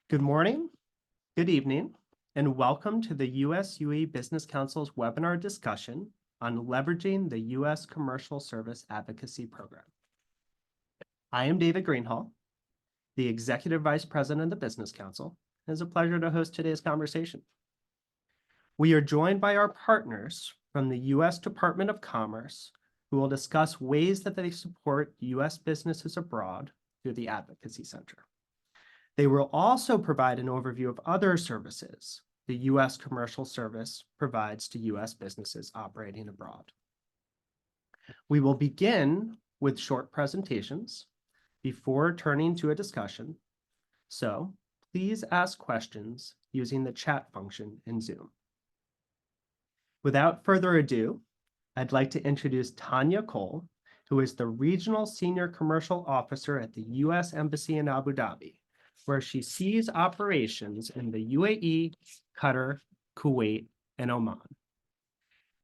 Good morning, good evening, and welcome to the US-UE Business Council's webinar discussion on leveraging the U.S. Commercial Service Advocacy Program. I am David Greenhall, the Executive Vice President of the Business Council. It's a pleasure to host today's conversation. We are joined by our partners from the U.S. Department of Commerce, who will discuss ways that they support U.S. businesses abroad through the Advocacy Center. They will also provide an overview of other services the U.S. Commercial Service provides to U.S. businesses operating abroad. We will begin with short presentations before turning to a discussion, so please ask questions using the chat function in Zoom. Without further ado, I'd like to introduce Tanya Cole, who is the Regional Senior Commercial Officer at the U.S. Embassy in Abu Dhabi, where she sees operations in the UAE, Qatar, Kuwait, and Oman.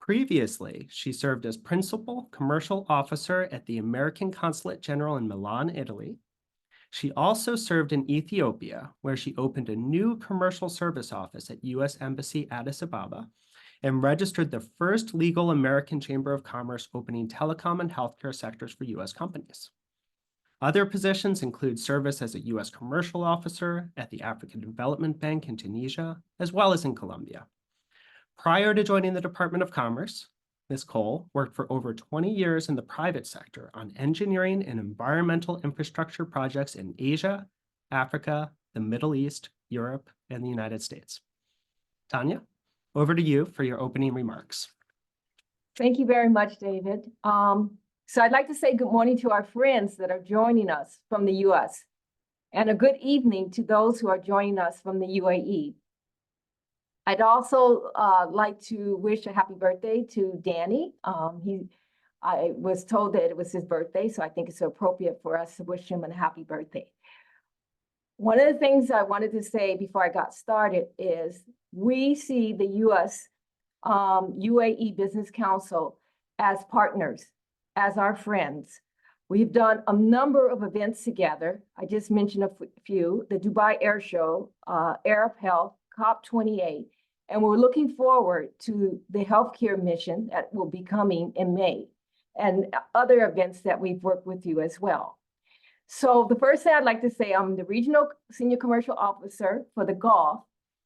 Previously, she served as Principal Commercial Officer at the American Consulate General in Milan, Italy. She also served in Ethiopia, where she opened a new commercial service office at U.S. Embassy Addis Ababa and registered the first legal American Chamber of Commerce opening telecom and healthcare sectors for U.S. companies. Other positions include service as a U.S. commercial officer at the African Development Bank in Tunisia, as well as in Colombia. Prior to joining the Department of Commerce, Ms. Cole worked for over 20 years in the private sector on engineering and environmental infrastructure projects in Asia, Africa, the Middle East, Europe, and the United States. Tanya, over to you for your opening remarks. Thank you very much, David. So I'd like to say good morning to our friends that are joining us from the U.S. and a good evening to those who are joining us from the UAE. I'd also like to wish a happy birthday to Danny. I was told that it was his birthday, so I think it's appropriate for us to wish him a happy birthday. One of the things I wanted to say before I got started is we see the U.S. UAE Business Council as partners, as our friends. We've done a number of events together. I just mentioned a few, the Dubai Air Show, Arab Health, COP28, and we're looking forward to the healthcare mission that will be coming in May and other events that we've worked with you as well. So the first thing I'd like to say, I'm the Regional Senior Commercial Officer for the Gulf.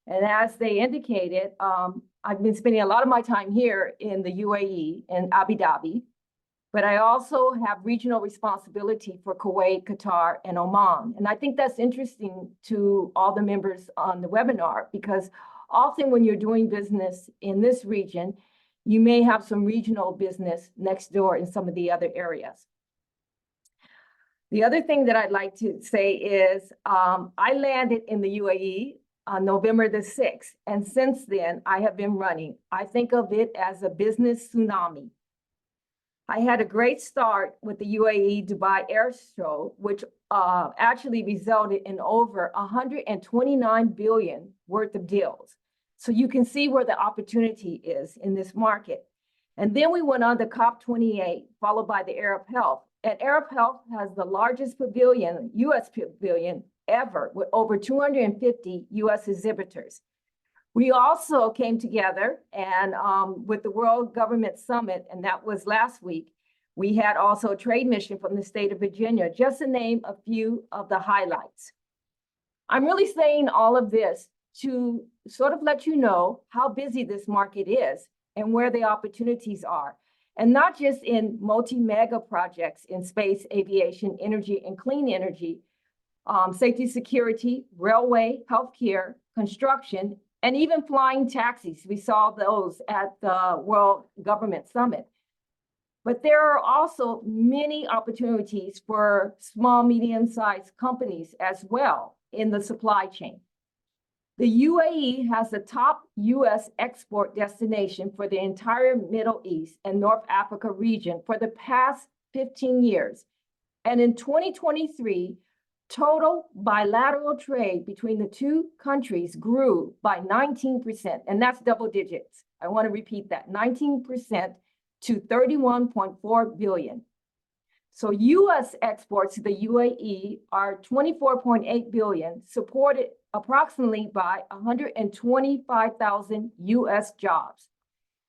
And as they indicated, I've been spending a lot of my time here in the UAE in Abu Dhabi, but I also have regional responsibility for Kuwait, Qatar, and Oman. And I think that's interesting to all the members on the webinar, because often when you're doing business in this region, you may have some regional business next door in some of the other areas. The other thing that I'd like to say is I landed in the UAE on November the 6th. And since then, I have been running. I think of it as a business tsunami. I had a great start with the UAE Dubai Air Show, which actually resulted in over 129 billion worth of deals. So you can see where the opportunity is in this market. And then we went on to COP28, followed by the Arab Health. And Arab Health has the largest pavilion, U.S. pavilion ever, with over 250 U.S. exhibitors. We also came together and with the World Government Summit, and that was last week, we had also a trade mission from the state of Virginia, just to name a few of the highlights. I'm really saying all of this to sort of let you know how busy this market is and where the opportunities are. And not just in multi-mega projects in space, aviation, energy, and clean energy, safety, security, railway, healthcare, construction, and even flying taxis. We saw those at the World Government Summit. But there are also many opportunities for small, medium-sized companies as well in the supply chain. The UAE has the top U.S. export destination for the entire Middle East and North Africa region for the past 15 years. And in 2023, total bilateral trade between the two countries grew by 19%, and that's double digits. I want to repeat that, 19% to 31.4 billion. So US exports to the UAE are 24.8 billion, supported approximately by 125,000 US jobs.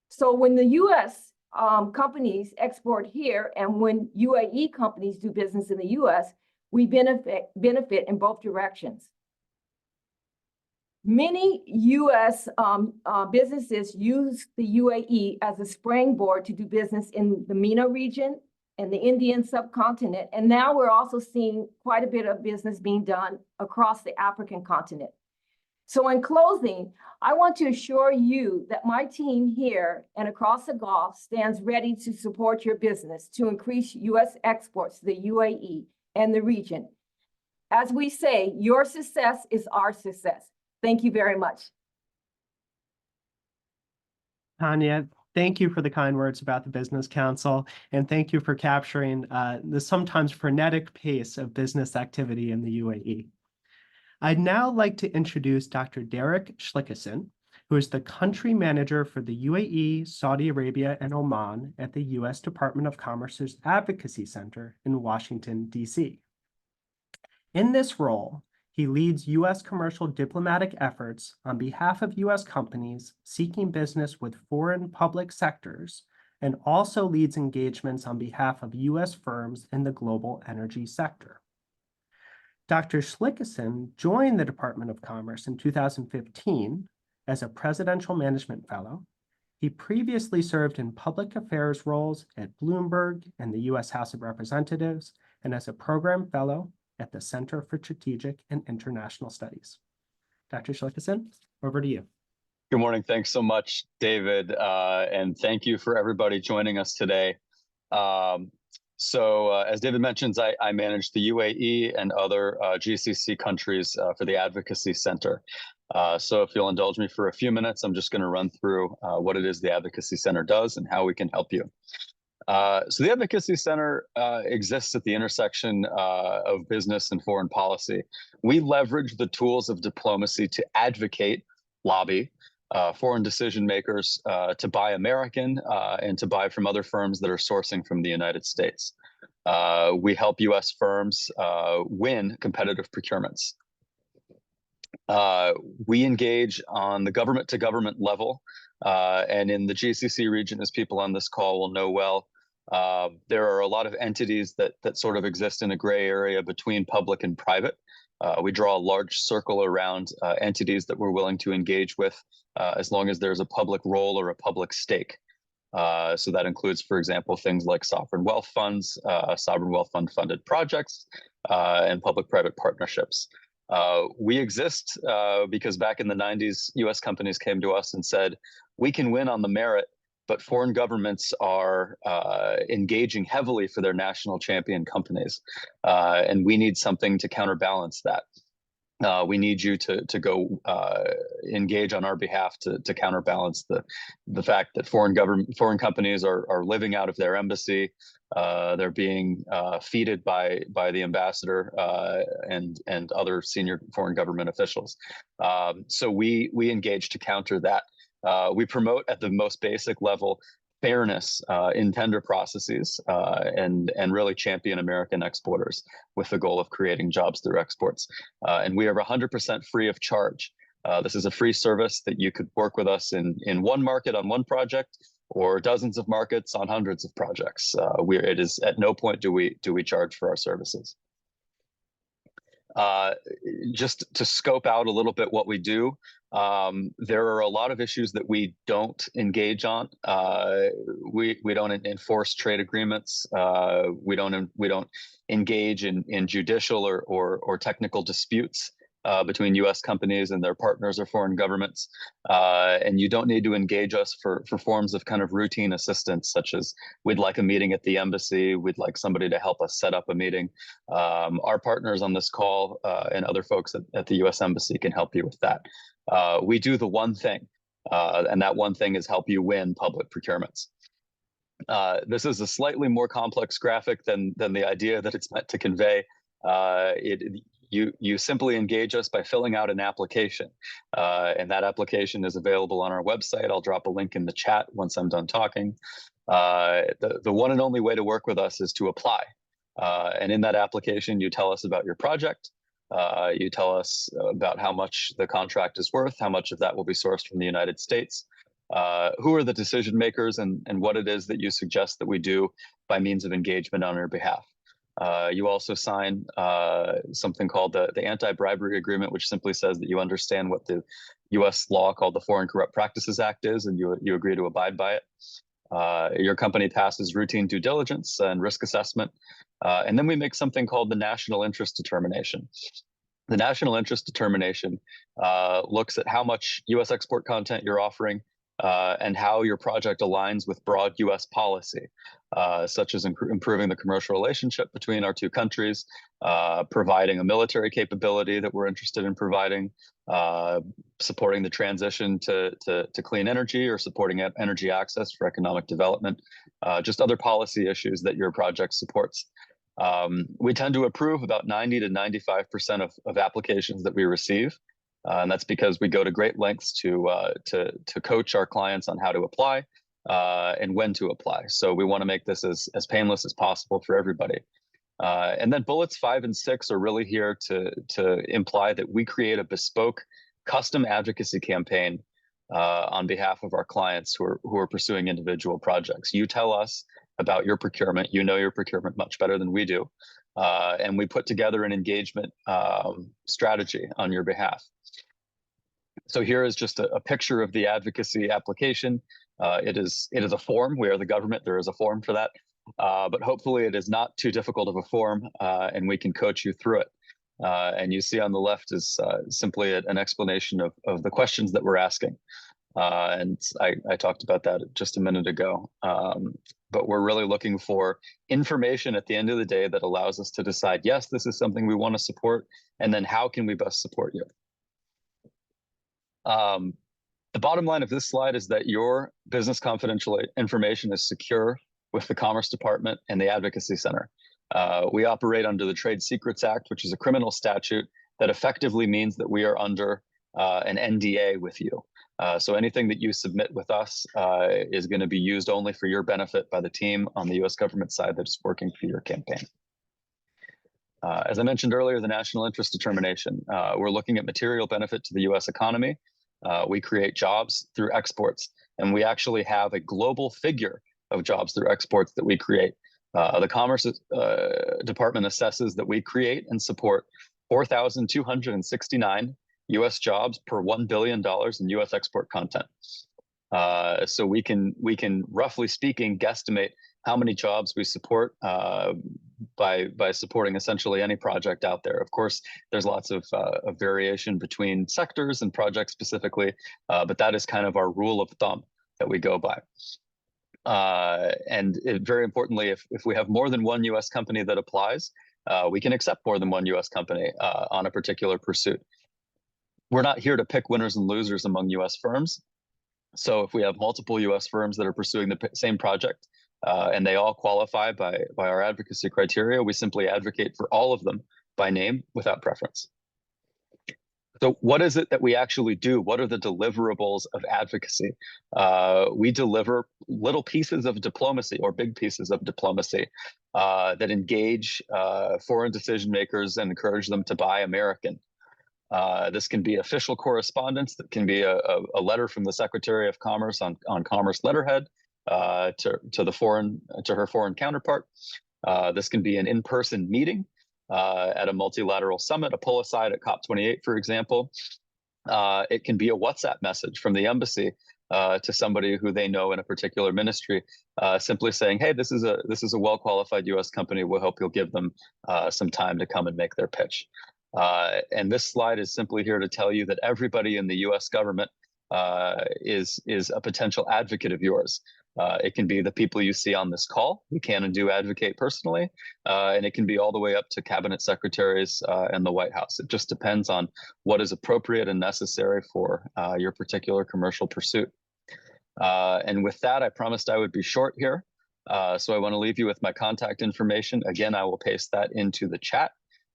So when the US companies export here and when UAE companies do business in the US, we benefit in both directions. Many US businesses use the UAE as a springboard to do business in the MENA region and the Indian subcontinent. And now we're also seeing quite a bit of business being done across the African continent. So in closing, I want to assure you that my team here and across the Gulf stands ready to support your business to increase US exports to the UAE and the region. As we say, your success is our success. Thank you very much. Tanya, thank you for the kind words about the Business Council, and thank you for capturing the sometimes frenetic pace of business activity in the UAE. I'd now like to introduce Dr. Derek Schlickeson, who is the country manager for the UAE, Saudi Arabia, and Oman at the U.S. Department of Commerce's Advocacy Center in Washington, D.C. In this role, he leads U.S. commercial diplomatic efforts on behalf of U.S. companies seeking business with foreign public sectors and also leads engagements on behalf of U.S. firms in the global energy sector. Dr. Schlickeson joined the Department of Commerce in 2015 as a Presidential Management Fellow. He previously served in public affairs roles at Bloomberg and the U.S. House of Representatives and as a Program Fellow at the Center for Strategic and International Studies. Dr. Schlickeson, over to you. Good morning. Thanks so much, David. And thank you for everybody joining us today. As David mentions, I manage the UAE and other GCC countries for the Advocacy Center. So if you'll indulge me for a few minutes, I'm just going to run through what it is the Advocacy Center does and how we can help you. So the Advocacy Center exists at the intersection of business and foreign policy. We leverage the tools of diplomacy to advocate, lobby foreign decision makers to buy American and to buy from other firms that are sourcing from the United States. We help U.S. firms win competitive procurements. We engage on the government-to-government level, and in the GCC region, as people on this call will know well, there are a lot of entities that sort of exist in a gray area between public and private. We draw a large circle around entities that we're willing to engage with as long as there's a public role or a public stake. So that includes, for example, things like sovereign wealth funds, sovereign wealth fund funded projects, and public-private partnerships. We exist because back in the 90s, US companies came to us and said, we can win on the merit, but foreign governments are engaging heavily for their national champion companies. And we need something to counterbalance that. We need you to go engage on our behalf to counterbalance the fact that foreign companies are living out of their embassy. They're being feted by the ambassador and other senior foreign government officials. So we engage to counter that. We promote at the most basic level fairness in tender processes and really champion American exporters with the goal of creating jobs through exports. And we are 100% free of charge. This is a free service that you could work with us in one market on one project or dozens of markets on hundreds of projects. It is at no point do we charge for our services. Just to scope out a little bit what we do, there are a lot of issues that we don't engage on. We don't enforce trade agreements. We don't engage in judicial or technical disputes between U.S. companies and their partners or foreign governments. And you don't need to engage us for forms of kind of routine assistance, such as we'd like a meeting at the embassy, we'd like somebody to help us set up a meeting. Our partners on this call and other folks at the U.S. Embassy can help you with that. We do the one thing, and that one thing is help you win public procurements. This is a slightly more complex graphic than the idea that it's meant to convey. You simply engage us by filling out an application, and that application is available on our website. I'll drop a link in the chat once I'm done talking. The one and only way to work with us is to apply. And in that application, you tell us about your project. You tell us about how much the contract is worth, how much of that will be sourced from the United States, who are the decision makers, and what it is that you suggest that we do by means of engagement on your behalf. You also sign something called the Anti-Bribery Agreement, which simply says that you understand what the U.S. law called the Foreign Corrupt Practices Act is, and you agree to abide by it. Your company passes routine due diligence and risk assessment. And then we make something called the National Interest Determination. The National Interest Determination looks at how much U.S. export content you're offering and how your project aligns with broad U.S. policy, such as improving the commercial relationship between our two countries, providing a military capability that we're interested in providing, supporting the transition to clean energy, or supporting energy access for economic development, just other policy issues that your project supports. We tend to approve about 90 to 95% of applications that we receive. And that's because we go to great lengths to coach our clients on how to apply and when to apply. So we want to make this as painless as possible for everybody. And then bullets 5 and 6 are really here to imply that we create a bespoke custom advocacy campaign on behalf of our clients who are pursuing individual projects. You tell us about your procurement. You know your procurement much better than we do. And we put together an engagement strategy on your behalf. So here is just a picture of the advocacy application. It is a form. We are the government. There is a form for that. But hopefully it is not too difficult of a form, and we can coach you through it. And you see on the left is simply an explanation of the questions that we're asking. And I talked about that just a minute ago. But we're really looking for information at the end of the day that allows us to decide, yes, this is something we want to support, and then how can we best support you? The bottom line of this slide is that your business confidential information is secure with the Commerce Department and the Advocacy Center. We operate under the Trade Secrets Act, which is a criminal statute that effectively means that we are under an NDA with you. So anything that you submit with us is going to be used only for your benefit by the team on the U.S. government side that is working for your campaign. As I mentioned earlier, the National Interest Determination, we're looking at material benefit to the U.S. economy. We create jobs through exports, and we actually have a global figure of jobs through exports that we create. The Commerce Department assesses that we create and support 4,269 U.S. jobs per $1 billion in U.S. export content. So we can roughly speaking guesstimate how many jobs we support by supporting essentially any project out there. Of course, there's lots of variation between sectors and projects specifically, but that is kind of our rule of thumb that we go by. And very importantly, if we have more than one U.S. company that applies, we can accept more than one U.S. company on a particular pursuit. We're not here to pick winners and losers among U.S. firms. So if we have multiple U.S. firms that are pursuing the same project and they all qualify by our advocacy criteria, we simply advocate for all of them by name without preference. So what is it that we actually do? What are the deliverables of advocacy? We deliver little pieces of diplomacy or big pieces of diplomacy that engage foreign decision makers and encourage them to buy American. This can be official correspondence. That can be a letter from the Secretary of Commerce on Commerce letterhead to her foreign counterpart. This can be an in-person meeting at a multilateral summit, a pull aside at COP28, for example. It can be a WhatsApp message from the embassy to somebody who they know in a particular ministry, simply saying, "Hey, this is a well-qualified U.S. company. We hope you'll give them some time to come and make their pitch." And this slide is simply here to tell you that everybody in the U.S. government is a potential advocate of yours. It can be the people you see on this call. We can and do advocate personally, and it can be all the way up to cabinet secretaries and the White House. It just depends on what is appropriate and necessary for your particular commercial pursuit. And with that, I promised I would be short here. So I want to leave you with my contact information. Again, I will paste that into the chat.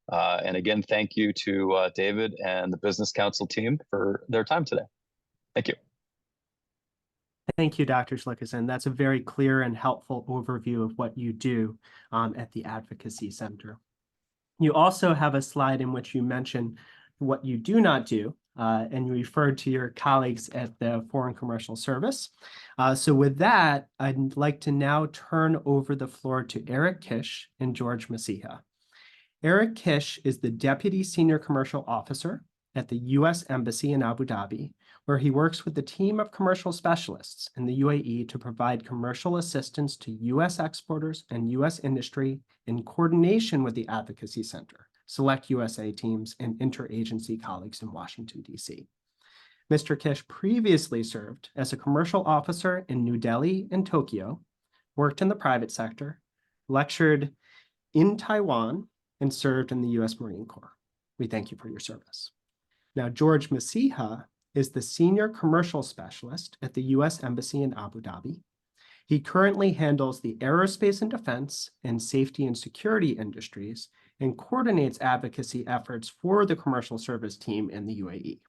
And again, thank you to David and the Business Council team for their time today. Thank you. Thank you, Dr. Schlickerson. That's a very clear and helpful overview of what you do at the Advocacy Center. You also have a slide in which you mention what you do not do, and you referred to your colleagues at the Foreign Commercial Service. So with that, I'd like to now turn over the floor to Eric Kish and George Masiha. Eric Kish is the Deputy Senior Commercial Officer at the U.S. Embassy in Abu Dhabi, where he works with a team of commercial specialists in the UAE to provide commercial assistance to U.S. exporters and U.S. industry in coordination with the Advocacy Center, select USA teams, and interagency colleagues in Washington, D.C. Mr. Kish previously served as a commercial officer in New Delhi and Tokyo, worked in the private sector, lectured in Taiwan, and served in the U.S. Marine Corps. We thank you for your service. Now, George Masiha is the Senior Commercial Specialist at the U.S. Embassy in Abu Dhabi. He currently handles the aerospace and defense and safety and security industries and coordinates advocacy efforts for the commercial service team in the UAE.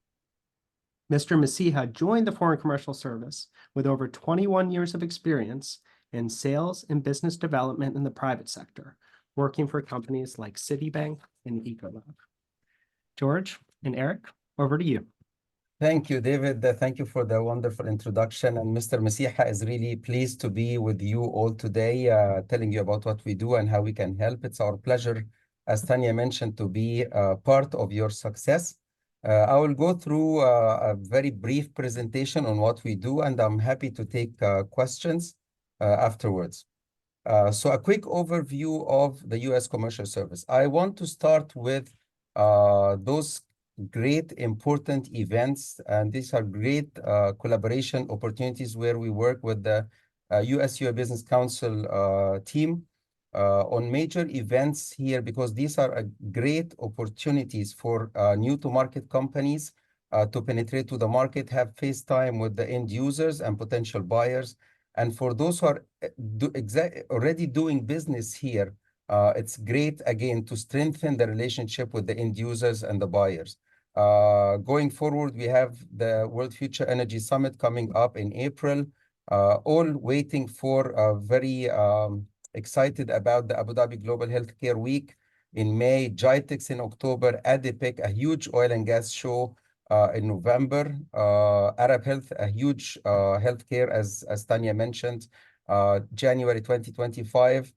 Mr. Masiha joined the Foreign Commercial Service with over 21 years of experience in sales and business development in the private sector, working for companies like Citibank and Ecolab. George and Eric, over to you. Thank you, David. Thank you for the wonderful introduction. And Mr. Masiha is really pleased to be with you all today, telling you about what we do and how we can help. It's our pleasure, as Tanya mentioned, to be part of your success. I will go through a very brief presentation on what we do, and I'm happy to take questions afterwards. So a quick overview of the U.S. Commercial Service. I want to start with those great important events, and these are great collaboration opportunities where we work with the US-UA Business Council team on major events here, because these are great opportunities for new to market companies to penetrate to the market, have face time with the end users and potential buyers. And for those who are already doing business here, it's great, again, to strengthen the relationship with the end users and the buyers. Going forward, we have the World Future Energy Summit coming up in April, all waiting for very excited about the Abu Dhabi Global Healthcare Week in May, GITEX in October, ADIPEC, a huge oil and gas show in November, Arab Health, a huge healthcare, as Tanya mentioned, January 2025,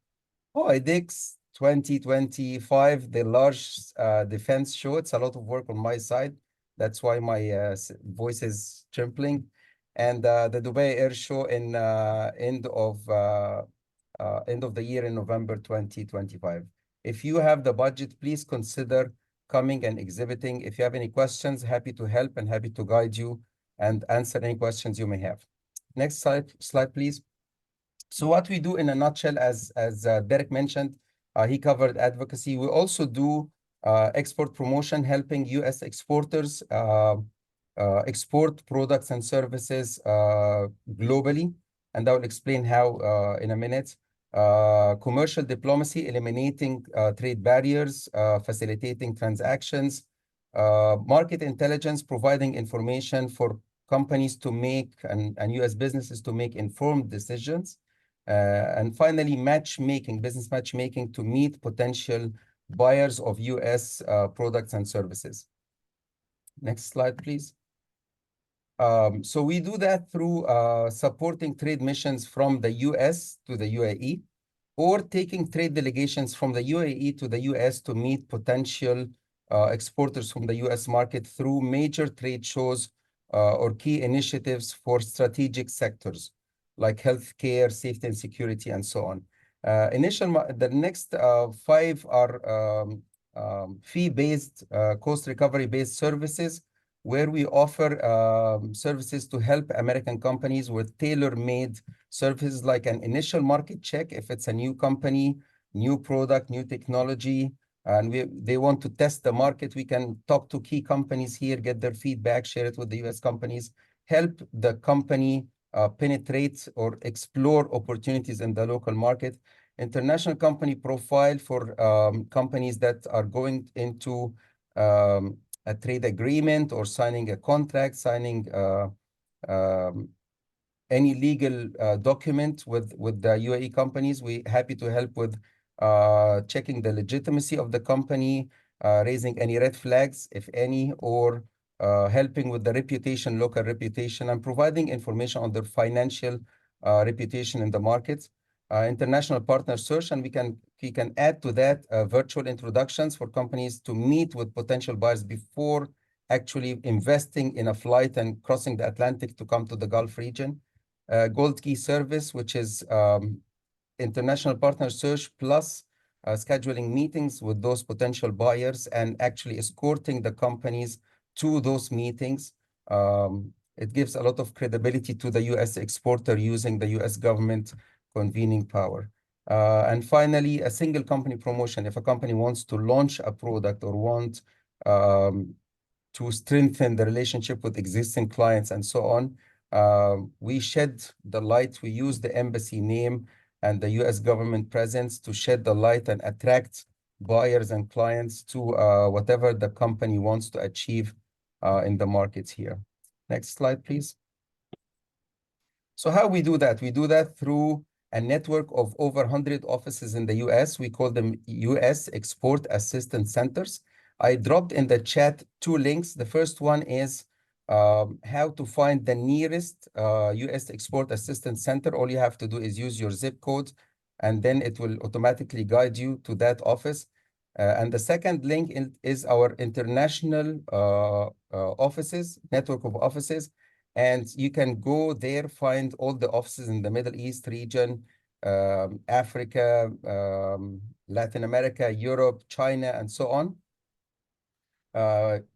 OIDEX 2025, the large defense show. It's a lot of work on my side. That's why my voice is trembling. And the Dubai Air Show in end of the year in November 2025. If you have the budget, please consider coming and exhibiting. If you have any questions, happy to help and happy to guide you and answer any questions you may have. Next slide, please. So what we do in a nutshell, as Derek mentioned, he covered advocacy. We also do export promotion, helping U.S. exporters export products and services globally. And I will explain how in a minute. Commercial diplomacy, eliminating trade barriers, facilitating transactions, market intelligence, providing information for companies to make and U.S. businesses to make informed decisions. And finally, matchmaking, business matchmaking to meet potential buyers of U.S. products and services. Next slide, please. So we do that through supporting trade missions from the U.S. to the UAE, or taking trade delegations from the UAE to the U.S. to meet potential exporters from the U.S. market through major trade shows or key initiatives for strategic sectors like healthcare, safety and security, and so on. The next 5 are fee-based, cost recovery-based services, where we offer services to help American companies with tailor-made services like an initial market check if it's a new company, new product, new technology, and they want to test the market. We can talk to key companies here, get their feedback, share it with the US companies, help the company penetrate or explore opportunities in the local market. International company profile for companies that are going into a trade agreement or signing a contract, signing any legal document with the UAE companies. We're happy to help with checking the legitimacy of the company, raising any red flags, if any, or helping with the reputation, local reputation, and providing information on their financial reputation in the market. International partner search, and we can add to that virtual introductions for companies to meet with potential buyers before actually investing in a flight and crossing the Atlantic to come to the Gulf region. Gold Key service, which is international partner search plus scheduling meetings with those potential buyers and actually escorting the companies to those meetings. It gives a lot of credibility to the US exporter using the US government convening power. And finally, a single company promotion. If a company wants to launch a product or want to strengthen the relationship with existing clients and so on, we shed the light. We use the embassy name and the US government presence to shed the light and attract buyers and clients to whatever the company wants to achieve in the markets here. Next slide, please. So how we do that? We do that through a network of over 100 offices in the US. We call them US Export Assistance Centers. I dropped in the chat 2 links. The first one is how to find the nearest US Export Assistance Center. All you have to do is use your zip code, and then it will automatically guide you to that office. And the second link is our international offices, network of offices. And you can go there, find all the offices in the Middle East region, Africa, Latin America, Europe, China, and so on.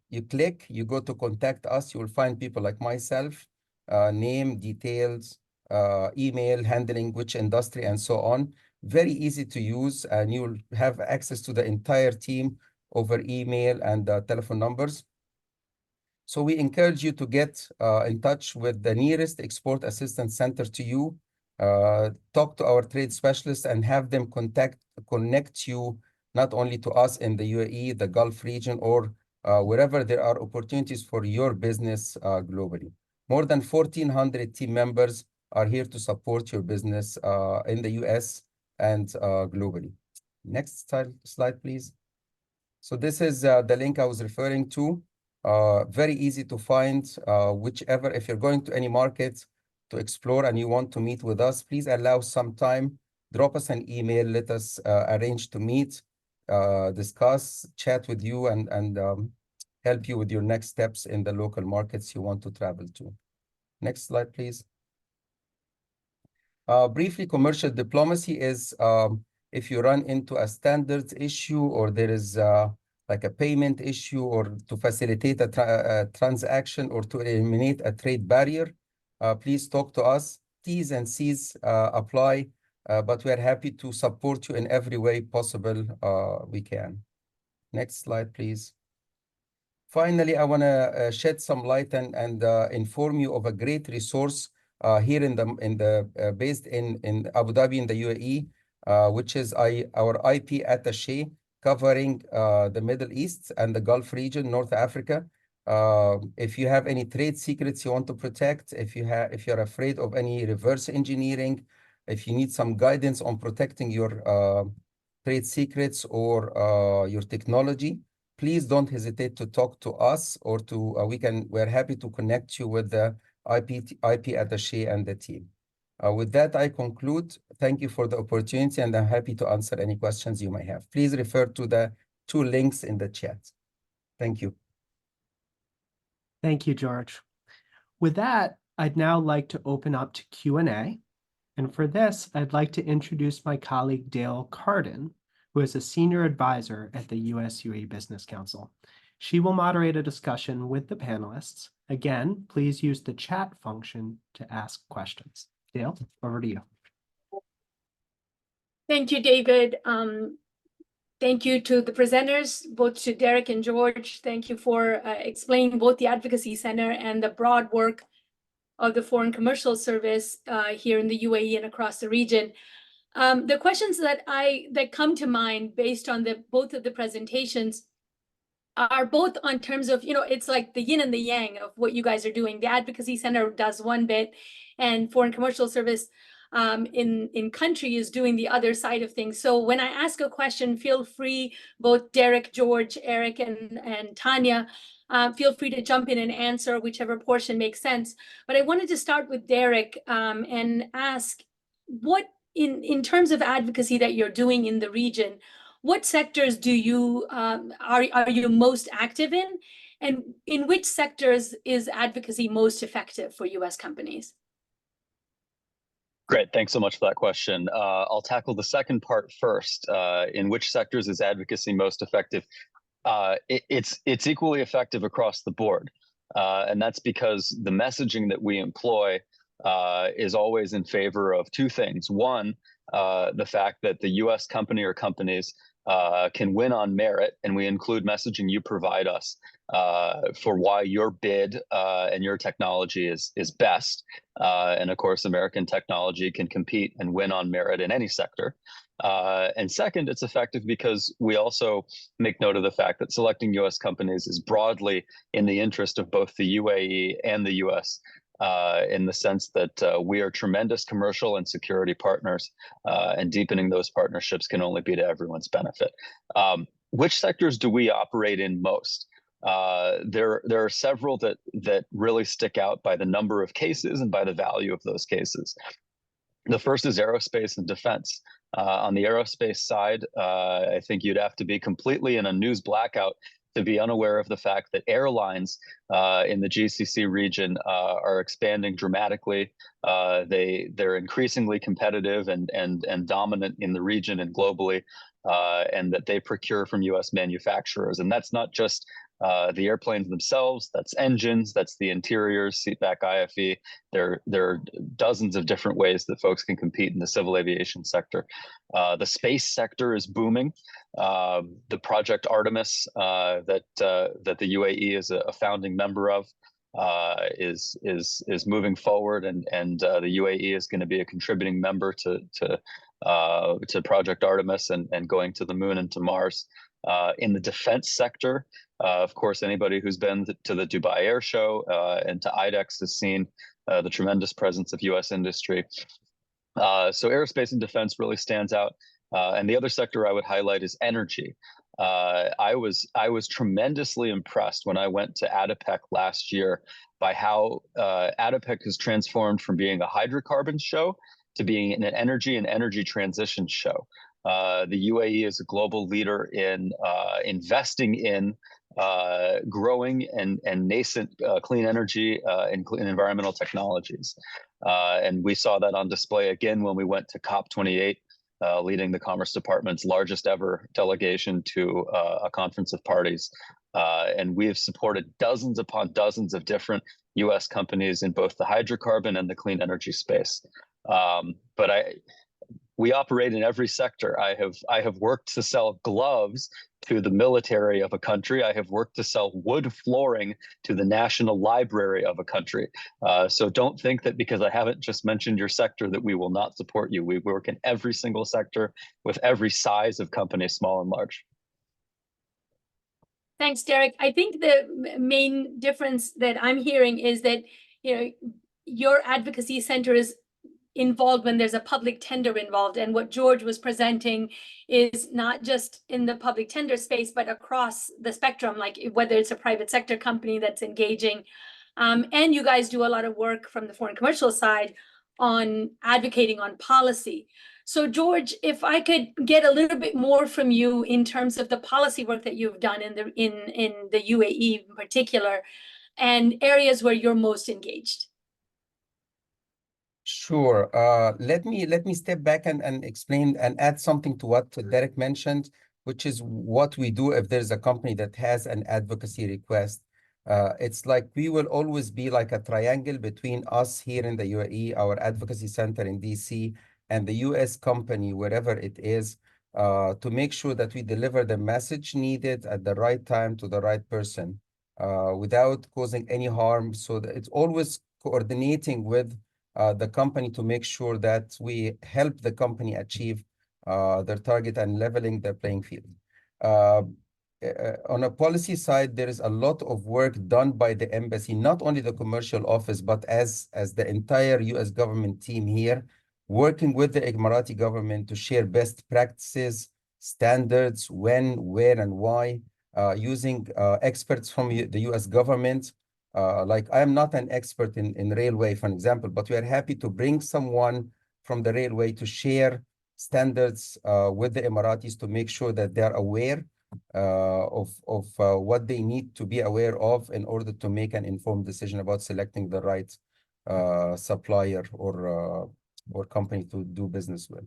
You click, you go to contact us, you will find people like myself, name, details, email, handling which industry, and so on. Very easy to use, and you'll have access to the entire team over email and telephone numbers. So we encourage you to get in touch with the nearest export assistance center to you, talk to our trade specialists and have them connect you not only to us in the UAE, the Gulf region, or wherever there are opportunities for your business globally. More than 1,400 team members are here to support your business in the US and globally. Next slide, please. So this is the link I was referring to. Very easy to find, whichever, if you're going to any market to explore and you want to meet with us, please allow some time, drop us an email, let us arrange to meet, discuss, chat with you, and help you with your next steps in the local markets you want to travel to. Next slide, please. Briefly, commercial diplomacy is if you run into a standards issue or there is like a payment issue or to facilitate a transaction or to eliminate a trade barrier, please talk to us. T's and C's apply, but we are happy to support you in every way possible we can. Next slide, please. Finally, I want to shed some light and inform you of a great resource here based in Abu Dhabi in the UAE, which is our IP attaché covering the Middle East and the Gulf region, North Africa. If you have any trade secrets you want to protect, if you're afraid of any reverse engineering, if you need some guidance on protecting your trade secrets or your technology, please don't hesitate to talk to us or to we're happy to connect you with the IP attaché and the team. With that, I conclude. Thank you for the opportunity, and I'm happy to answer any questions you may have. Please refer to the 2 links in the chat. Thank you. Thank you, George. With that, I'd now like to open up to Q&A. And for this, I'd like to introduce my colleague, Dale Carden, who is a senior advisor at the US-UAE Business Council. She will moderate a discussion with the panelists. Again, please use the chat function to ask questions. Dale, over to you. Thank you, David. Thank you to the presenters, both to Derek and George. Thank you for explaining both the Advocacy Center and the broad work of the Foreign Commercial Service here in the UAE and across the region. The questions that come to mind based on both of the presentations are both on terms of, it's like the yin and the yang of what you guys are doing. The Advocacy Center does one bit, and Foreign Commercial Service in country is doing the other side of things. So when I ask a question, feel free, both Derek, George, Eric, and Tanya, feel free to jump in and answer whichever portion makes sense. But I wanted to start with Derek and ask, what in terms of advocacy that you're doing in the region, what sectors do you are you most active in, and in which sectors is advocacy most effective for U.S. companies? Great, thanks so much for that question. I'll tackle the second part first. In which sectors is advocacy most effective? It's equally effective across the board, and that's because the messaging that we employ is always in favor of two things. One, the fact that the U.S. company or companies can win on merit, and we include messaging you provide us for why your bid and your technology is best. And of course, American technology can compete and win on merit in any sector. And second, it's effective because we also make note of the fact that selecting U.S. companies is broadly in the interest of both the UAE and the U.S. In the sense that we are tremendous commercial and security partners, and deepening those partnerships can only be to everyone's benefit. Which sectors do we operate in most? There are several that really stick out by the number of cases and by the value of those cases. The first is aerospace and defense. On the aerospace side, I think you'd have to be completely in a news blackout to be unaware of the fact that airlines in the GCC region are expanding dramatically. They're increasingly competitive and dominant in the region and globally, and that they procure from U.S. manufacturers. And that's not just the airplanes themselves, that's engines, that's the interiors, seatback IFE. There are dozens of different ways that folks can compete in the civil aviation sector. The space sector is booming. The Project Artemis that the UAE is a founding member of is moving forward, and the UAE is going to be a contributing member to Project Artemis and going to the moon and to Mars. In the defense sector, of course, anybody who's been to the Dubai Air Show and to IDEX has seen the tremendous presence of U.S. industry. So aerospace and defense really stands out. And the other sector I would highlight is energy. I was tremendously impressed when I went to ADIPEC last year by how ADIPEC has transformed from being a hydrocarbons show to being an energy and energy transition show. The UAE is a global leader in investing in growing and nascent clean energy and environmental technologies. And we saw that on display again when we went to COP28, leading the Commerce Department's largest ever delegation to a conference of parties. And we have supported dozens upon dozens of different U.S. companies in both the hydrocarbon and the clean energy space. But we operate in every sector. I have worked to sell gloves to the military of a country. I have worked to sell wood flooring to the National Library of a country. So don't think that because I haven't just mentioned your sector that we will not support you. We work in every single sector with every size of company, small and large. Thanks, Derek. I think the main difference that I'm hearing is that your advocacy center is involved when there's a public tender involved, and what George was presenting is not just in the public tender space but across the spectrum, like whether it's a private sector company that's engaging, and you guys do a lot of work from the foreign commercial side on advocating on policy. So George, if I could get a little bit more from you in terms of the policy work that you've done in the UAE in particular, and areas where you're most engaged. Sure. Let me step back and explain and add something to what Derek mentioned, which is what we do if there's a company that has an advocacy request. It's like we will always be like a triangle between us here in the UAE, our advocacy center in DC, and the US company, wherever it is, to make sure that we deliver the message needed at the right time to the right person without causing any harm. So that it's always coordinating with the company to make sure that we help the company achieve their target and leveling their playing field. on a policy side, there is a lot of work done by the embassy, not only the commercial office, but as the entire U.S. government team here, working with the Emirati government to share best practices, standards, when, where, and why, using experts from the U.S. government. Like I am not an expert in railway, for example, but we are happy to bring someone from the railway to share standards with the Emiratis to make sure that they are aware of what they need to be aware of in order to make an informed decision about selecting the right supplier or company to do business with.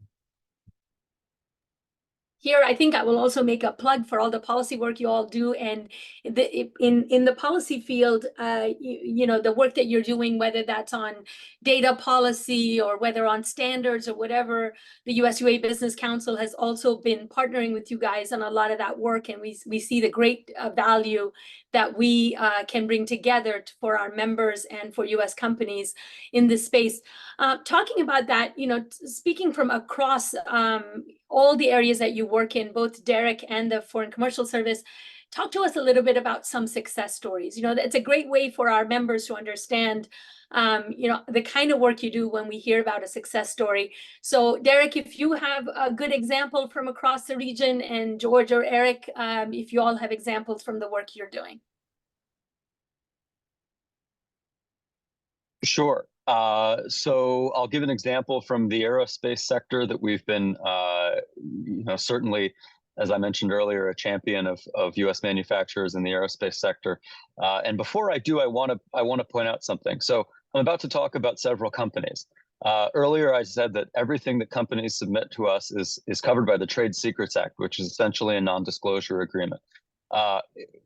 Here, I think I will also make a plug for all the policy work you all do, and in the policy field, you know, the work that you're doing, whether that's on data policy or whether on standards or whatever, the US-UAE Business Council has also been partnering with you guys on a lot of that work, and we see the great value that we can bring together for our members and for US companies in this space. Talking about that, you know, speaking from across all the areas that you work in, both Derek and the Foreign Commercial Service, talk to us a little bit about some success stories. You know, it's a great way for our members to understand, you know, the kind of work you do when we hear about a success story. So Derek, if you have a good example from across the region, and George or Eric, if you all have examples from the work you're doing. Sure. So I'll give an example from the aerospace sector that we've been, you know, certainly, as I mentioned earlier, a champion of U.S. manufacturers in the aerospace sector. And before I do, I want to point out something. So I'm about to talk about several companies. Earlier, I said that everything that companies submit to us is covered by the Trade Secrets Act, which is essentially a non-disclosure agreement.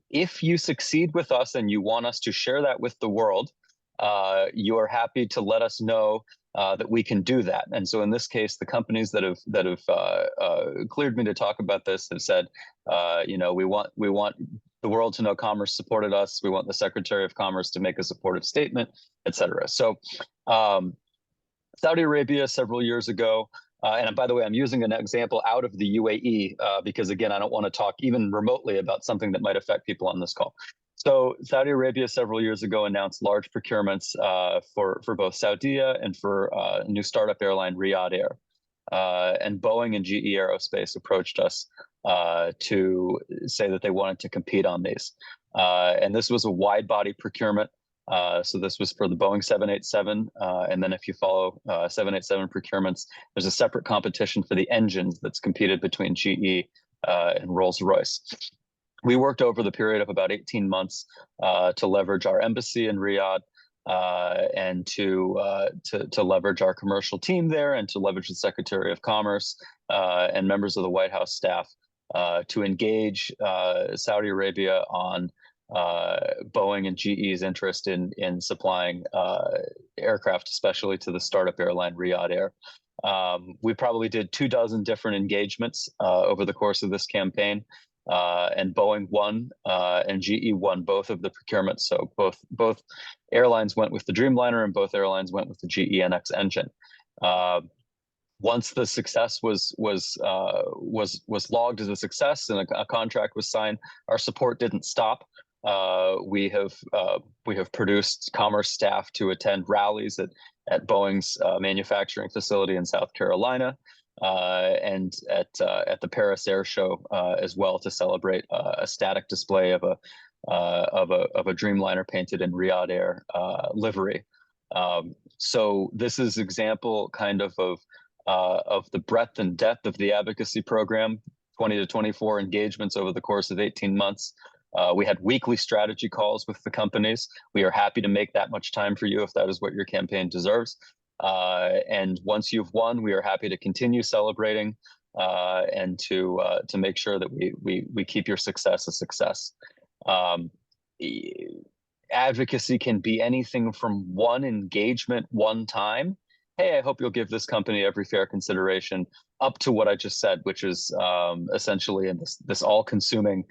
If you succeed with us and you want us to share that with the world, you are happy to let us know that we can do that. And so in this case, the companies that have cleared me to talk about this have said, you know, we want the world to know Commerce supported us. We want the Secretary of Commerce to make a supportive statement, et cetera. So Saudi Arabia several years ago, and by the way, I'm using an example out of the UAE because, again, I don't want to talk even remotely about something that might affect people on this call. So Saudi Arabia several years ago announced large procurements for both Saudia and for new startup airline Riyadh Air. And Boeing and GE Aerospace approached us to say that they wanted to compete on these. And this was a wide body procurement. So this was for the Boeing 787. And then if you follow 787 procurements, there's a separate competition for the engines that's competed between GE and Rolls-Royce. We worked over the period of about 18 months to leverage our embassy in Riyadh and to leverage our commercial team there and to leverage the Secretary of Commerce and members of the White House staff to engage Saudi Arabia on Boeing and GE's interest in supplying aircraft, especially to the startup airline Riyadh Air. We probably did 24 different engagements over the course of this campaign. And Boeing won and GE won both of the procurements. So both airlines went with the Dreamliner and both airlines went with the GE NX engine. Once the success was logged as a success and a contract was signed, our support didn't stop. We have produced Commerce staff to attend rallies at Boeing's manufacturing facility in South Carolina. And at the Paris Air Show as well, to celebrate a static display of a Dreamliner painted in Riyadh Air livery. So this is example kind of the breadth and depth of the advocacy program. 20 to 24 engagements over the course of 18 months. We had weekly strategy calls with the companies. We are happy to make that much time for you if that is what your campaign deserves. And once you've won, we are happy to continue celebrating and to make sure that we keep your success a success. Advocacy can be anything from one engagement, one time. Hey, I hope you'll give this company every fair consideration, up to what I just said, which is essentially in this all-consuming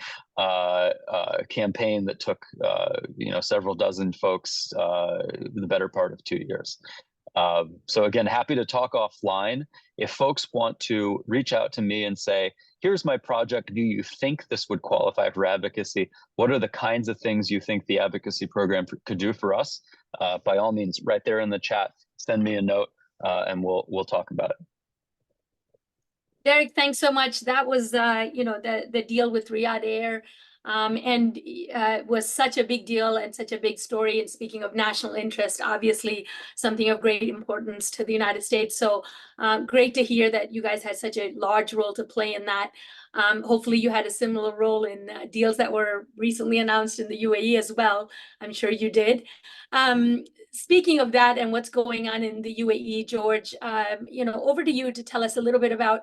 campaign that took several dozen folks the better part of 2 years. So again, happy to talk offline. If folks want to reach out to me and say, here's my project. Do you think this would qualify for advocacy? What are the kinds of things you think the advocacy program could do for us? By all means, right there in the chat, send me a note and we'll talk about it. Derek, thanks so much. That was, the deal with Riyadh Air, and was such a big deal and such a big story. And speaking of national interest, obviously something of great importance to the United States. So great to hear that you guys had such a large role to play in that. Hopefully you had a similar role in deals that were recently announced in the UAE as well. I'm sure you did. Speaking of that and what's going on in the UAE, George, over to you to tell us a little bit about,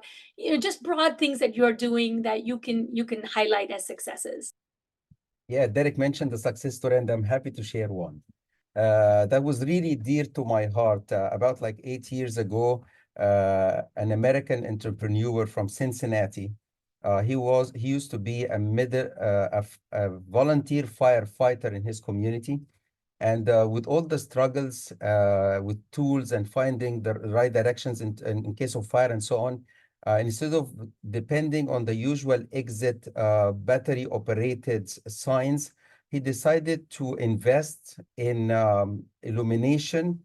just broad things that you're doing that you can highlight as successes. Yeah, Derek mentioned the success story, and I'm happy to share one. That was really dear to my heart. About like 8 years ago, an American entrepreneur from Cincinnati. He used to be a volunteer firefighter in his community. And with all the struggles with tools and finding the right directions in case of fire and so on, instead of depending on the usual exit battery operated signs, he decided to invest in illumination,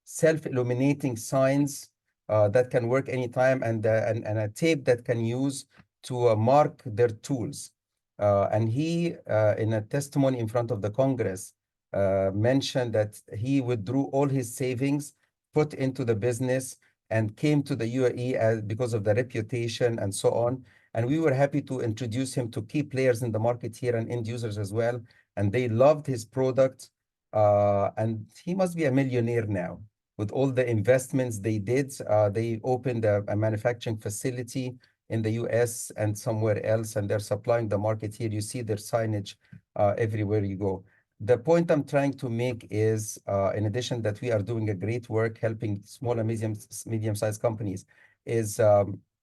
self-illuminating signs that can work anytime, and a tape that can use to mark their tools. And he, in a testimony in front of the Congress, mentioned that he withdrew all his savings, put into the business, and came to the UAE because of the reputation and so on. And we were happy to introduce him to key players in the market here and end users as well. And they loved his product. And he must be a millionaire now. With all the investments they did, they opened a manufacturing facility in the US and somewhere else, and they're supplying the market here. You see their signage everywhere you go. The point I'm trying to make is, in addition that we are doing a great work helping small and medium-sized companies, is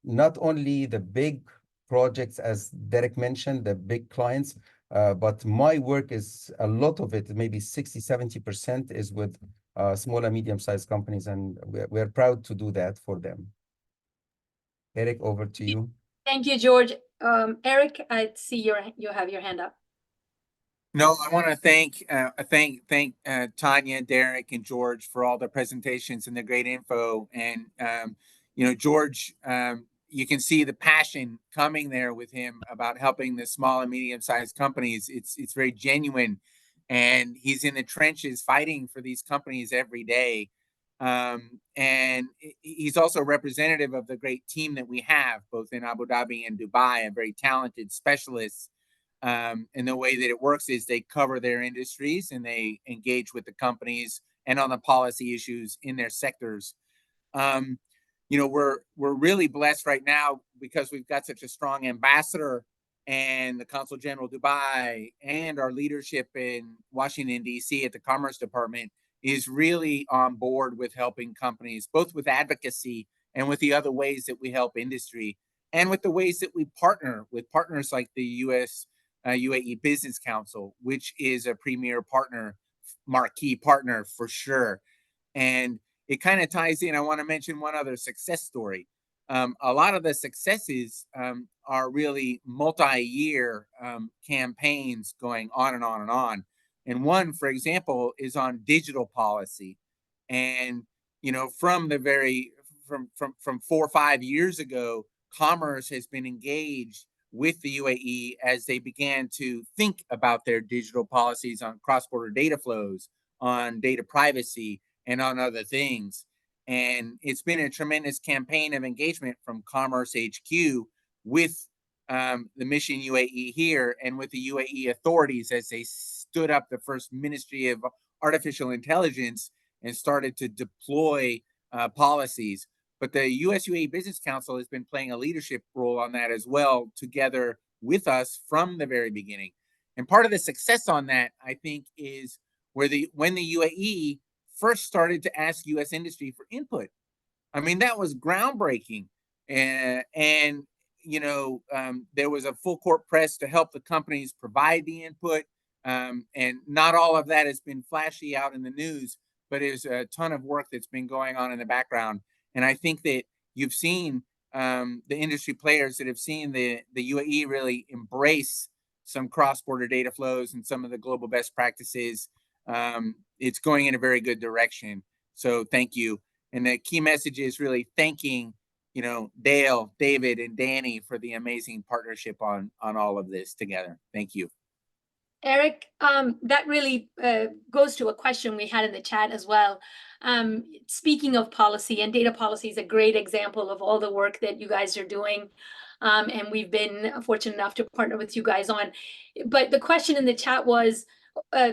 not only the big projects, as Derek mentioned, the big clients, but my work is a lot of it, maybe 60–70% is with small and medium-sized companies, and we're proud to do that for them. Eric, over to you. Thank you, George. Eric, I see you have your hand up. No, I want to thank Tanya, Derek, and George for all the presentations and the great info. And George, you can see the passion coming there with him about helping the small and medium-sized companies. It's very genuine, and he's in the trenches fighting for these companies every day. And he's also representative of the great team that we have, both in Abu Dhabi and Dubai, a very talented specialists. And the way that it works is they cover their industries and they engage with the companies and on the policy issues in their sectors. We're really blessed right now because we've got such a strong ambassador and the Consul General Dubai and our leadership in Washington, D.C. at the Commerce Department is really on board with helping companies, both with advocacy and with the other ways that we help industry, and with the ways that we partner with partners like the U.S. UAE Business Council, which is a premier partner, marquee partner for sure. And it kind of ties in. I want to mention one other success story. A lot of the successes are really multi-year campaigns going on and on and on. And one, for example, is on digital policy. And, from 4 or 5 years ago, Commerce has been engaged with the UAE as they began to think about their digital policies on cross-border data flows, on data privacy, and on other things. And it's been a tremendous campaign of engagement from Commerce HQ with the Mission UAE here and with the UAE authorities as they stood up the first Ministry of Artificial Intelligence and started to deploy policies. But the US UAE Business Council has been playing a leadership role on that as well, together with us from the very beginning. And part of the success on that, I think, is when the UAE first started to ask US industry for input. I mean, that was groundbreaking. And there was a full court press to help the companies provide the input. And not all of that has been flashy out in the news, but there's a ton of work that's been going on in the background. And I think that you've seen the industry players that have seen the UAE really embrace some cross-border data flows and some of the global best practices. It's going in a very good direction. So thank you. And the key message is really thanking, you know, Dale, David, and Danny for the amazing partnership on all of this together. Thank you. Eric, that really goes to a question we had in the chat as well. Speaking of policy, and data policy is a great example of all the work that you guys are doing. And we've been fortunate enough to partner with you guys on. But the question in the chat was,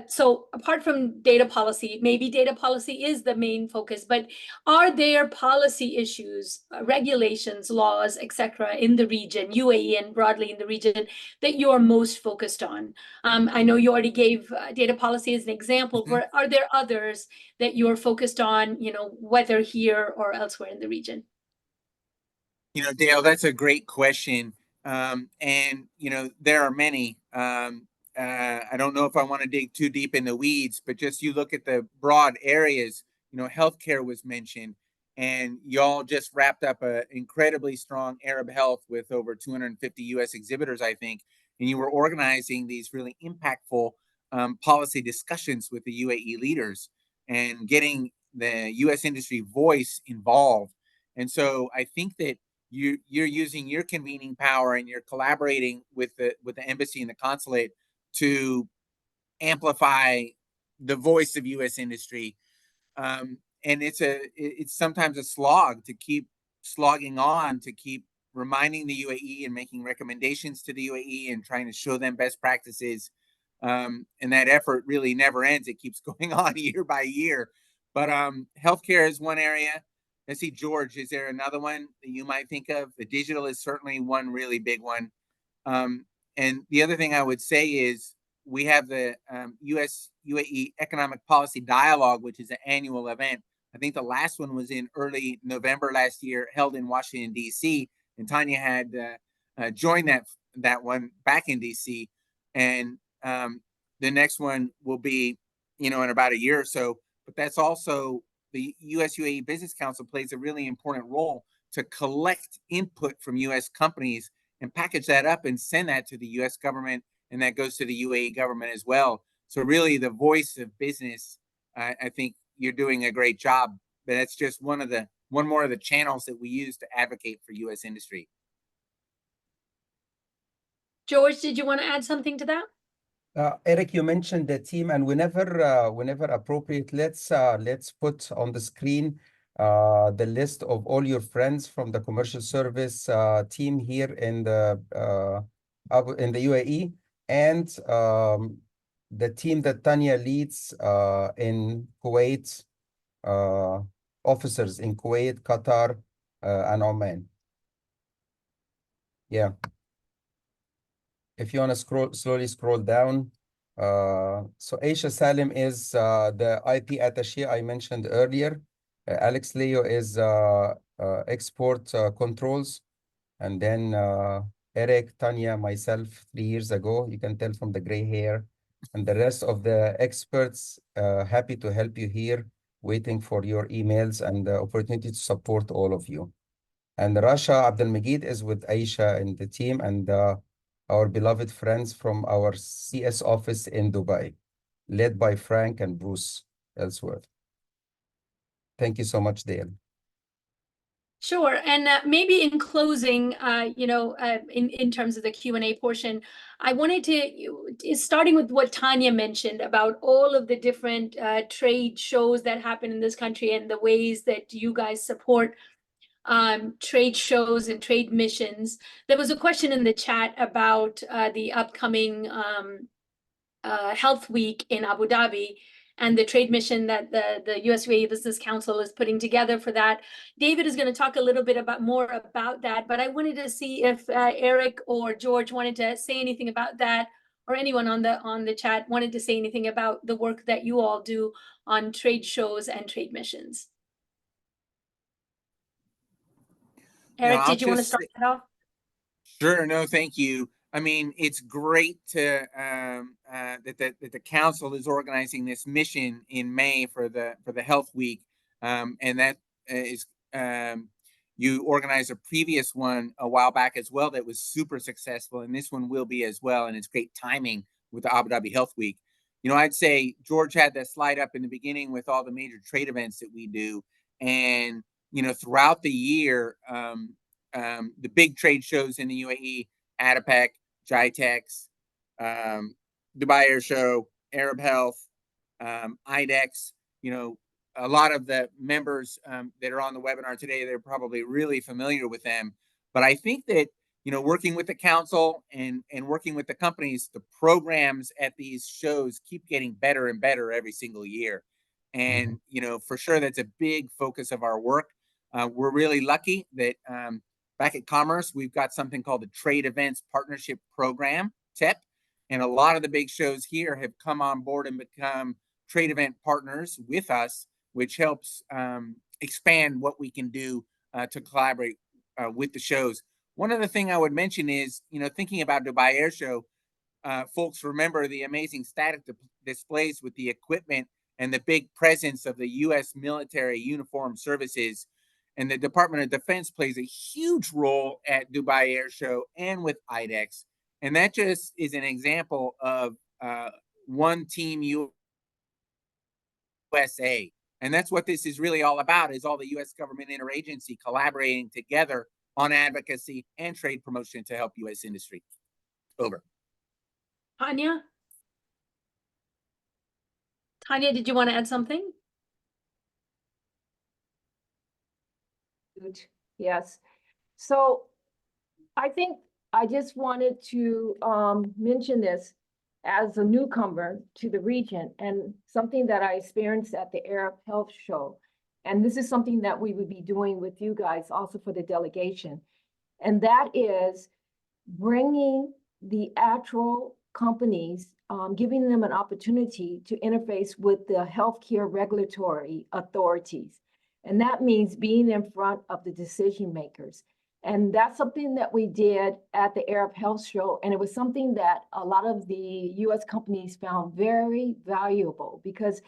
so apart from data policy, maybe data policy is the main focus, but are there policy issues, regulations, laws, etc., in the region, UAE and broadly in the region, that you're most focused on? I know you already gave data policy as an example, but are there others that you're focused on, you know, whether here or elsewhere in the region? You know, Dale, that's a great question. And, you know, there are many. I don't know if I want to dig too deep in the weeds, but just you look at the broad areas, you know, healthcare was mentioned, and y'all just wrapped up an incredibly strong Arab Health with over 250 US exhibitors, I think, and you were organizing these really impactful policy discussions with the UAE leaders and getting the US industry voice involved. And so I think that you're using your convening power and you're collaborating with the embassy and the consulate to amplify the voice of U.S. industry. And it's sometimes a slog to keep slogging on, to keep reminding the UAE and making recommendations to the UAE and trying to show them best practices. And that effort really never ends. It keeps going on year by year. But healthcare is one area. Let's see, George, is there another one that you might think of? The digital is certainly one really big one. And the other thing I would say is we have the US UAE Economic Policy Dialogue, which is an annual event. I think the last one was in early November last year, held in Washington, D.C. And Tanya had joined that one back in D.C. And the next one will be, you know, in about a year or so. But that's also the US UAE Business Council plays a really important role to collect input from US companies and package that up and send that to the US government, and that goes to the UAE government as well. So really the voice of business, I think you're doing a great job, but that's just one more of the channels that we use to advocate for US industry. George, did you want to add something to that? Eric, you mentioned the team, and whenever appropriate, let's put on the screen the list of all your friends from the commercial service team here in the UAE, and the team that Tanya leads in Kuwait, officers in Kuwait, Qatar, and Oman. Yeah. If you want to slowly scroll down. So Aisha Salim is the IP attaché I mentioned earlier. Alex Leo is export controls. And then Eric, Tanya, myself 3 years ago, you can tell from the gray hair. And the rest of the experts, happy to help you here, waiting for your emails and the opportunity to support all of you. And Rasha Abdelmajid is with Aisha and the team, and our beloved friends from our CS office in Dubai, led by Frank and Bruce Ellsworth. Thank you so much, Dale. Sure, and maybe in closing, in terms of the Q&A portion, I wanted to, starting with what Tanya mentioned about all of the different trade shows that happen in this country and the ways that you guys support trade shows and trade missions. There was a question in the chat about the upcoming Health Week in Abu Dhabi and the trade mission that the US UAE Business Council is putting together for that. David is going to talk a little bit more about that, but I wanted to see if Eric or George wanted to say anything about that, or anyone on the chat wanted to say anything about the work that you all do on trade shows and trade missions. Eric, did you want to start that off? Sure. No, thank you. I mean, it's great to that the council is organizing this mission in May for the Health Week, and that is You organized a previous one a while back as well that was super successful, and this one will be as well. And it's great timing with the Abu Dhabi Health Week. You know, I'd say George had that slide up in the beginning with all the major trade events that we do. And, you know, throughout the year, the big trade shows in the UAE, ADIPEC, GITEX, Dubai Air Show, Arab Health, IDEX, you know, a lot of the members that are on the webinar today, they're probably really familiar with them. But I think that, you know, working with the council and working with the companies, the programs at these shows keep getting better and better every single year. And, you know, for sure, that's a big focus of our work. We're really lucky that back at Commerce, we've got something called the Trade Events Partnership Program, TEP. And a lot of the big shows here have come on board and become trade event partners with us, which helps expand what we can do to collaborate with the shows. One other thing I would mention is, you know, thinking about Dubai Air Show, folks remember the amazing static displays with the equipment and the big presence of the U.S. military uniformed services. And the Department of Defense plays a huge role at Dubai Air Show and with IDEX. And that just is an example of one team USA. And that's what this is really all about, is all the U.S. government interagency collaborating together on advocacy and trade promotion to help U.S. industry. Over. Tanya? Tanya, did you want to add something? Yes. So I think I just wanted to mention this as a newcomer to the region and something that I experienced at the Arab Health Show. And this is something that we would be doing with you guys also for the delegation. And that is bringing the actual companies, giving them an opportunity to interface with the healthcare regulatory authorities. And that means being in front of the decision makers. And that's something that we did at the Arab Health Show. And it was something that a lot of the US companies found very valuable because,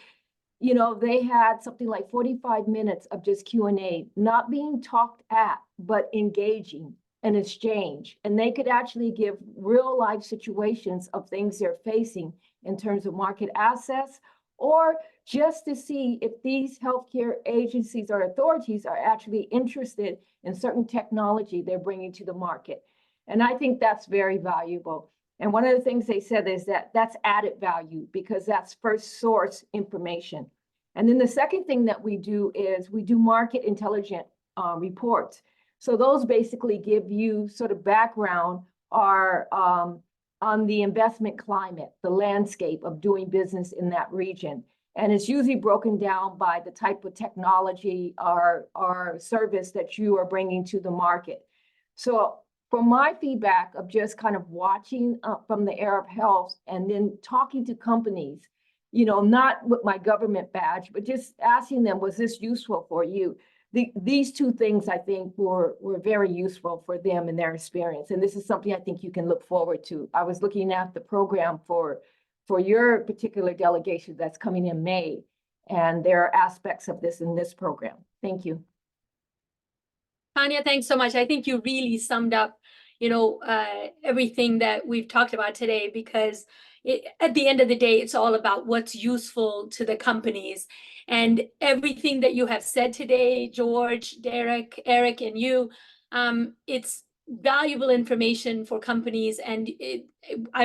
you know, they had something like 45 minutes of just Q&A, not being talked at, but engaging and exchange. And they could actually give real life situations of things they're facing in terms of market access, or just to see if these healthcare agencies or authorities are actually interested in certain technology they're bringing to the market. And I think that's very valuable. And one of the things they said is that that's added value because that's first source information. And then the second thing that we do is we do market intelligence reports. So those basically give you sort of background or on the investment climate, the landscape of doing business in that region. And it's usually broken down by the type of technology or service that you are bringing to the market. So from my feedback of just kind of watching from the Arab Health and then talking to companies, you know, not with my government badge, but just asking them, was this useful for you? These two things I think were very useful for them in their experience. And this is something I think you can look forward to. I was looking at the program for your particular delegation that's coming in May, and there are aspects of this in this program. Thank you. Tanya, thanks so much. I think you really summed up, you know, everything that we've talked about today, because at the end of the day, it's all about what's useful to the companies. And everything that you have said today, George, Derek, Eric, and you, it's valuable information for companies. And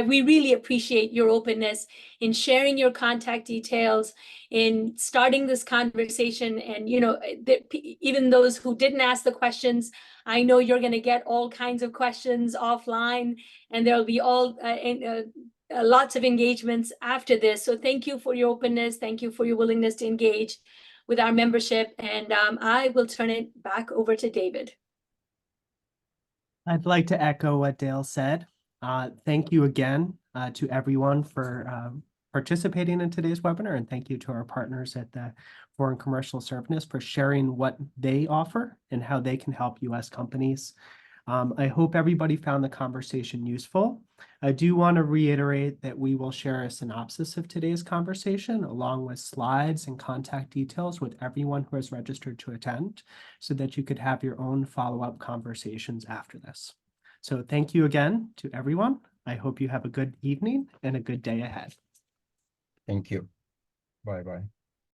we really appreciate your openness in sharing your contact details, in starting this conversation. And, you know, even those who didn't ask the questions, I know you're going to get all kinds of questions offline, and there'll be lots of engagements after this. So thank you for your openness. Thank you for your willingness to engage with our membership. And I will turn it back over to David. I'd like to echo what Dale said. Thank you again to everyone for participating in today's webinar, and thank you to our partners at the Foreign Commercial Service for sharing what they offer and how they can help U.S. companies I hope everybody found the conversation useful. I do want to reiterate that we will share a synopsis of today's conversation along with slides and contact details with everyone who has registered to attend so that you could have your own follow-up conversations after this. So thank you again to everyone. I hope you have a good evening and a good day ahead. Thank you. Bye-bye.